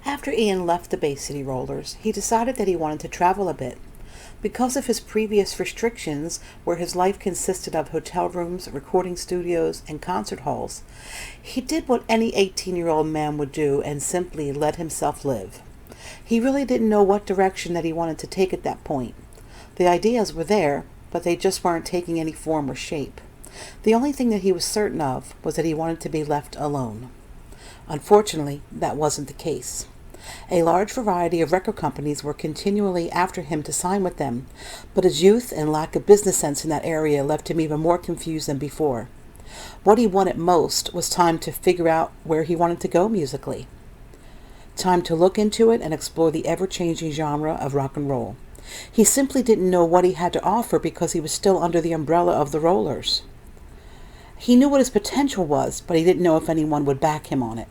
After Ian left the Bay City Rollers, he decided that he wanted to travel a bit. Because of his previous restrictions, where his life consisted of hotel rooms, recording studios, and concert halls, he did what any 18-year-old man would do and simply let himself live. He really didn't know what direction that he wanted to take at that point. The ideas were there, but they just weren't taking any form or shape. The only thing that he was certain of was that he wanted to be left alone. Unfortunately, that wasn't the case. A large variety of record companies were continually after him to sign with them, but his youth and lack of business sense in that area left him even more confused than before. What he wanted most was time to figure out where he wanted to go musically. Time to look into it and explore the ever-changing genre of rock and roll. He simply didn't know what he had to offer because he was still under the umbrella of the Rollers. He knew what his potential was, but he didn't know if anyone would back him on it.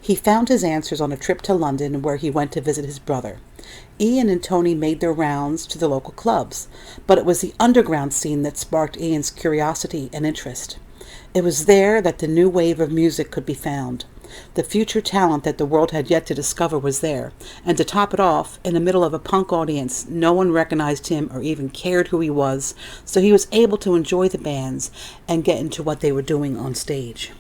He found his answers on a trip to London where he went to visit his brother. Ian and Tony made their rounds to the local clubs, but it was the underground scene that sparked Ian's curiosity and interest. It was there that the new wave of music could be found. The future talent that the world had yet to discover was there, and to top it off, in the middle of a punk audience, no one recognized him or even cared who he was, so he was able to enjoy the bands and get into what they were doing on stage.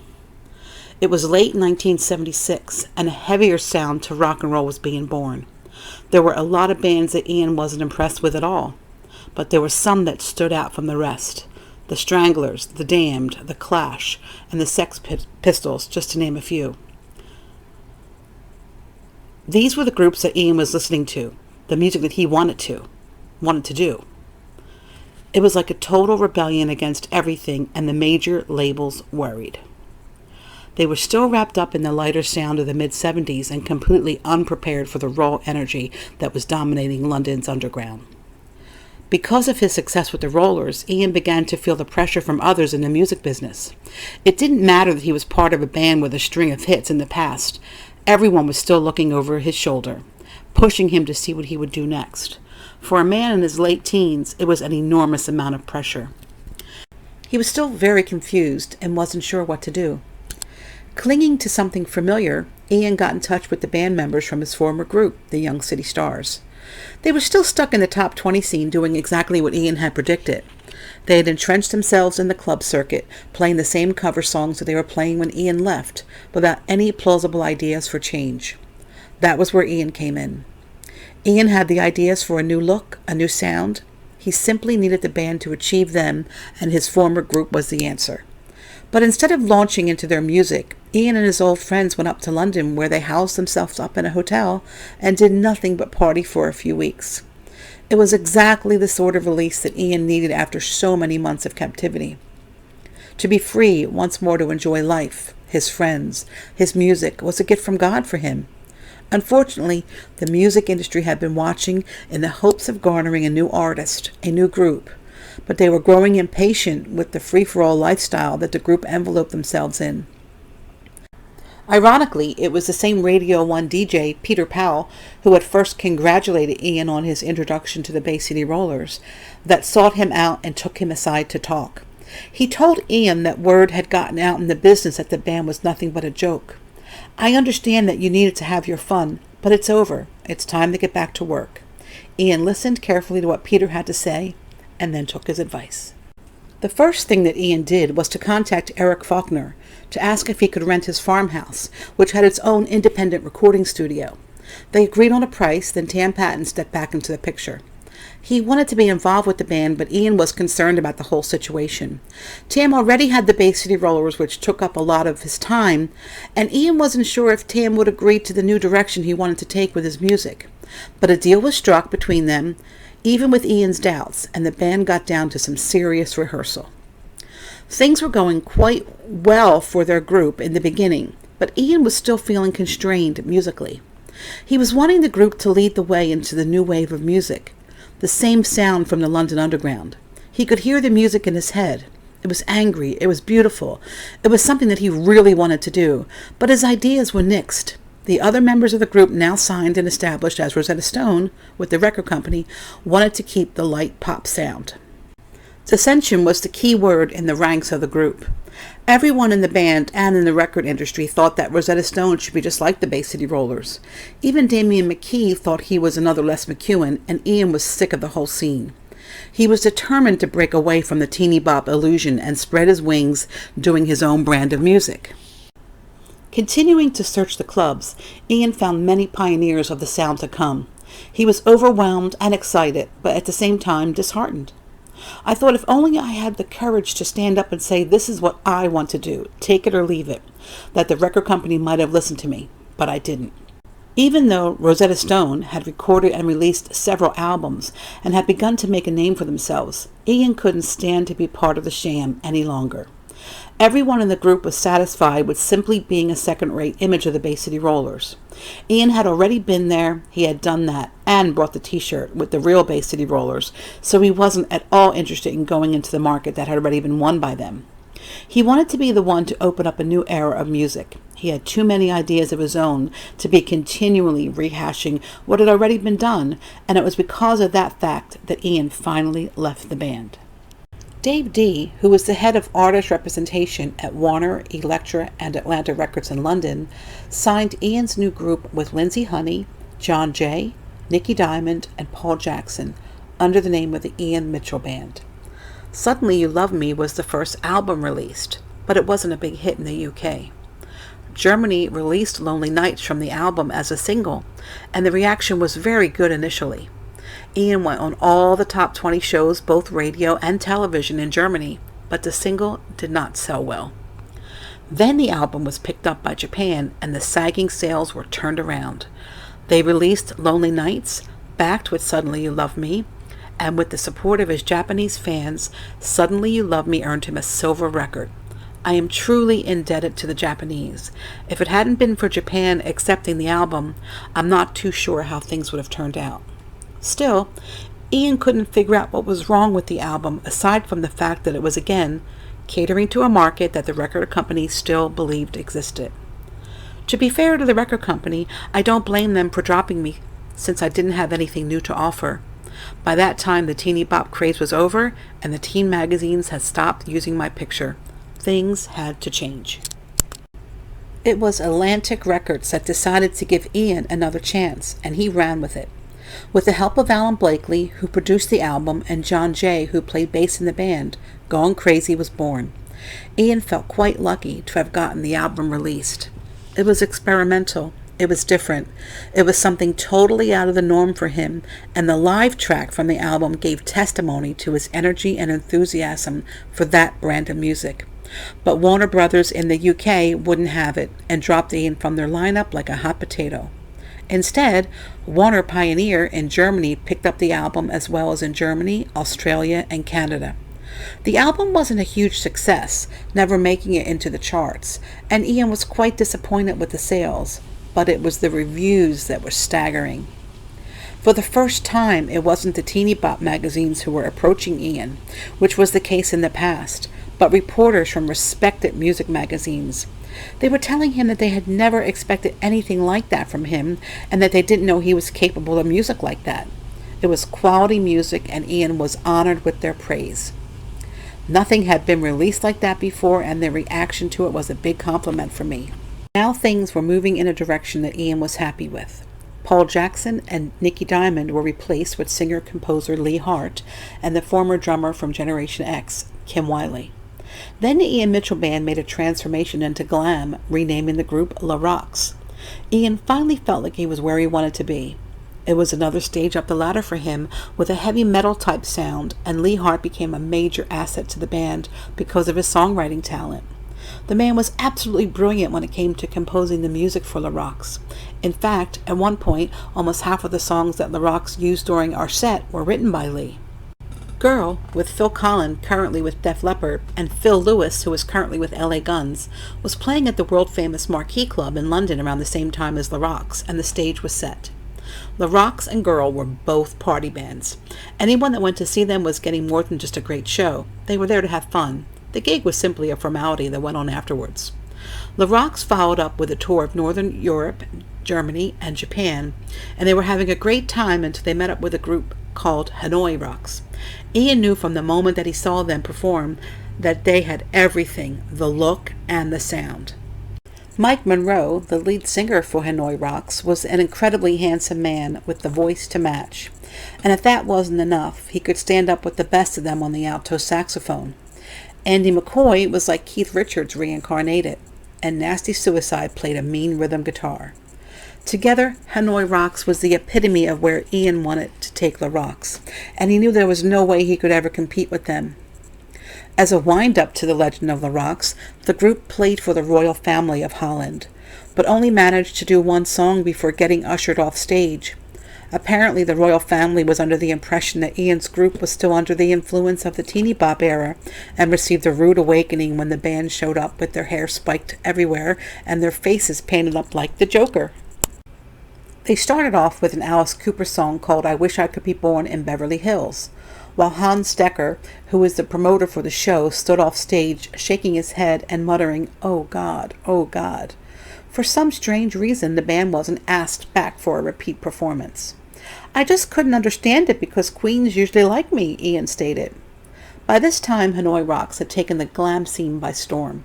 It was late 1976, and a heavier sound to rock and roll was being born. There were a lot of bands that Ian wasn't impressed with at all, but there were some that stood out from the rest. The Stranglers, The Damned, The Clash, and the Sex Pistols, just to name a few. These were the groups that Ian was listening to, the music that he wanted to do. It was like a total rebellion against everything, and the major labels worried. They were still wrapped up in the lighter sound of the mid-70s and completely unprepared for the raw energy that was dominating London's underground. Because of his success with the Rollers, Ian began to feel the pressure from others in the music business. It didn't matter that he was part of a band with a string of hits in the past. Everyone was still looking over his shoulder, pushing him to see what he would do next. For a man in his late teens, it was an enormous amount of pressure. He was still very confused and wasn't sure what to do. Clinging to something familiar, Ian got in touch with the band members from his former group, the Young City Stars. They were still stuck in the top 20 scene doing exactly what Ian had predicted. They had entrenched themselves in the club circuit, playing the same cover songs that they were playing when Ian left, without any plausible ideas for change. That was where Ian came in. Ian had the ideas for a new look, a new sound. He simply needed the band to achieve them, and his former group was the answer. But instead of launching into their music, Ian and his old friends went up to London, where they housed themselves up in a hotel and did nothing but party for a few weeks. It was exactly the sort of release that Ian needed after so many months of captivity. To be free once more to enjoy life, his friends, his music was a gift from God for him. Unfortunately, the music industry had been watching in the hopes of garnering a new artist, a new group. But they were growing impatient with the free-for-all lifestyle that the group enveloped themselves in. Ironically, it was the same Radio 1 DJ, Peter Powell, who had first congratulated Ian on his introduction to the Bay City Rollers, that sought him out and took him aside to talk. He told Ian that word had gotten out in the business that the band was nothing but a joke. "I understand that you needed to have your fun, but it's over. It's time to get back to work." Ian listened carefully to what Peter had to say, and then took his advice. The first thing that Ian did was to contact Eric Faulkner to ask if he could rent his farmhouse, which had its own independent recording studio. They agreed on a price, then Tam Patton stepped back into the picture. He wanted to be involved with the band, but Ian was concerned about the whole situation. Tam already had the Bay City Rollers, which took up a lot of his time, and Ian wasn't sure if Tam would agree to the new direction he wanted to take with his music. But a deal was struck between them, even with Ian's doubts, and the band got down to some serious rehearsal. Things were going quite well for their group in the beginning, but Ian was still feeling constrained musically. He was wanting the group to lead the way into the new wave of music, the same sound from the London Underground. He could hear the music in his head. It was angry, it was beautiful, it was something that he really wanted to do, but his ideas were nixed. The other members of the group, now signed and established as Rosetta Stone with the record company, wanted to keep the light pop sound. Dissension was the key word in the ranks of the group. Everyone in the band and in the record industry thought that Rosetta Stone should be just like the Bay City Rollers. Even Damian McKee thought he was another Les McEwen, and Ian was sick of the whole scene. He was determined to break away from the teeny bop illusion and spread his wings doing his own brand of music. Continuing to search the clubs, Ian found many pioneers of the sound to come. He was overwhelmed and excited, but at the same time disheartened. I thought if only I had the courage to stand up and say, this is what I want to do, take it or leave it, that the record company might have listened to me, but I didn't. Even though Rosetta Stone had recorded and released several albums and had begun to make a name for themselves, Ian couldn't stand to be part of the sham any longer. Everyone in the group was satisfied with simply being a second-rate image of the Bay City Rollers. Ian had already been there, he had done that, and brought the t-shirt with the real Bay City Rollers, so he wasn't at all interested in going into the market that had already been won by them. He wanted to be the one to open up a new era of music. He had too many ideas of his own to be continually rehashing what had already been done, and it was because of that fact that Ian finally left the band. Dave D., who was the head of artist representation at Warner, Elektra, and Atlantic Records in London, signed Ian's new group with Lindsay Honey, John Jay, Nicky Diamond, and Paul Jackson under the name of the Ian Mitchell Band. Suddenly You Love Me was the first album released, but it wasn't a big hit in the UK. Germany released Lonely Nights from the album as a single, and the reaction was very good initially. Ian went on all the top 20 shows, both radio and television in Germany, but the single did not sell well. Then the album was picked up by Japan, and the sagging sales were turned around. They released Lonely Nights, backed with Suddenly You Love Me, and with the support of his Japanese fans, Suddenly You Love Me earned him a silver record. I am truly indebted to the Japanese. If it hadn't been for Japan accepting the album, I'm not too sure how things would have turned out. Still, Ian couldn't figure out what was wrong with the album, aside from the fact that it was, again, catering to a market that the record company still believed existed. To be fair to the record company, I don't blame them for dropping me, since I didn't have anything new to offer. By that time, the teeny bop craze was over, and the teen magazines had stopped using my picture. Things had to change. It was Atlantic Records that decided to give Ian another chance, and he ran with it. With the help of Alan Blakely, who produced the album, and John Jay, who played bass in the band, Gone Crazy was born. Ian felt quite lucky to have gotten the album released. It was experimental. It was different. It was something totally out of the norm for him, and the live track from the album gave testimony to his energy and enthusiasm for that brand of music. But Warner Brothers in the UK wouldn't have it, and dropped Ian from their lineup like a hot potato. Instead, Warner Pioneer in Germany picked up the album, as well as in Germany, Australia, and Canada. The album wasn't a huge success, never making it into the charts, and Ian was quite disappointed with the sales, but it was the reviews that were staggering. For the first time, it wasn't the teeny bop magazines who were approaching Ian, which was the case in the past, but reporters from respected music magazines. They were telling him that they had never expected anything like that from him, and that they didn't know he was capable of music like that. It was quality music, and Ian was honored with their praise. Nothing had been released like that before, and their reaction to it was a big compliment for me. Now things were moving in a direction that Ian was happy with. Paul Jackson and Nicky Diamond were replaced with singer-composer Lee Hart and the former drummer from Generation X, Kim Wiley. Then the Ian Mitchell Band made a transformation into glam, renaming the group La Rocks. Ian finally felt like he was where he wanted to be. It was another stage up the ladder for him, with a heavy metal type sound, and Lee Hart became a major asset to the band because of his songwriting talent. The man was absolutely brilliant when it came to composing the music for La Rocks. In fact, at one point, almost half of the songs that La Rocks used during our set were written by Lee. Girl, with Phil Collen, currently with Def Leppard, and Phil Lewis, who is currently with LA Guns, was playing at the world-famous Marquee Club in London around the same time as La Rocks, and the stage was set. La Rocks and Girl were both party bands. Anyone that went to see them was getting more than just a great show. They were there to have fun. The gig was simply a formality that went on afterwards. La Rocks followed up with a tour of Northern Europe, Germany, and Japan, and they were having a great time until they met up with a group called Hanoi Rocks. Ian knew from the moment that he saw them perform that they had everything, the look and the sound. Mike Monroe, the lead singer for Hanoi Rocks, was an incredibly handsome man with the voice to match. And if that wasn't enough, he could stand up with the best of them on the alto saxophone. Andy McCoy was like Keith Richards reincarnated, and Nasty Suicide played a mean rhythm guitar. Together, Hanoi Rocks was the epitome of where Ian wanted to take the Rocks, and he knew there was no way he could ever compete with them. As a wind-up to the legend of the Rocks, the group played for the royal family of Holland, but only managed to do one song before getting ushered off stage. Apparently, the royal family was under the impression that Ian's group was still under the influence of the teeny bop era and received a rude awakening when the band showed up with their hair spiked everywhere and their faces painted up like the Joker. They started off with an Alice Cooper song called I Wish I Could Be Born in Beverly Hills, while Hans Decker, who was the promoter for the show, stood off stage shaking his head and muttering, "Oh God, oh God." For some strange reason, the band wasn't asked back for a repeat performance. "I just couldn't understand it because queens usually like me," Ian stated. By this time, Hanoi Rocks had taken the glam scene by storm.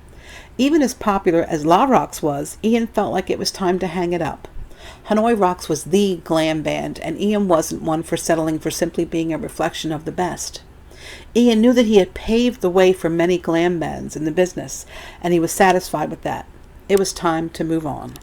Even as popular as La Rocks was, Ian felt like it was time to hang it up. Hanoi Rocks was the glam band, and Ian wasn't one for settling for simply being a reflection of the best. Ian knew that he had paved the way for many glam bands in the business, and he was satisfied with that. It was time to move on.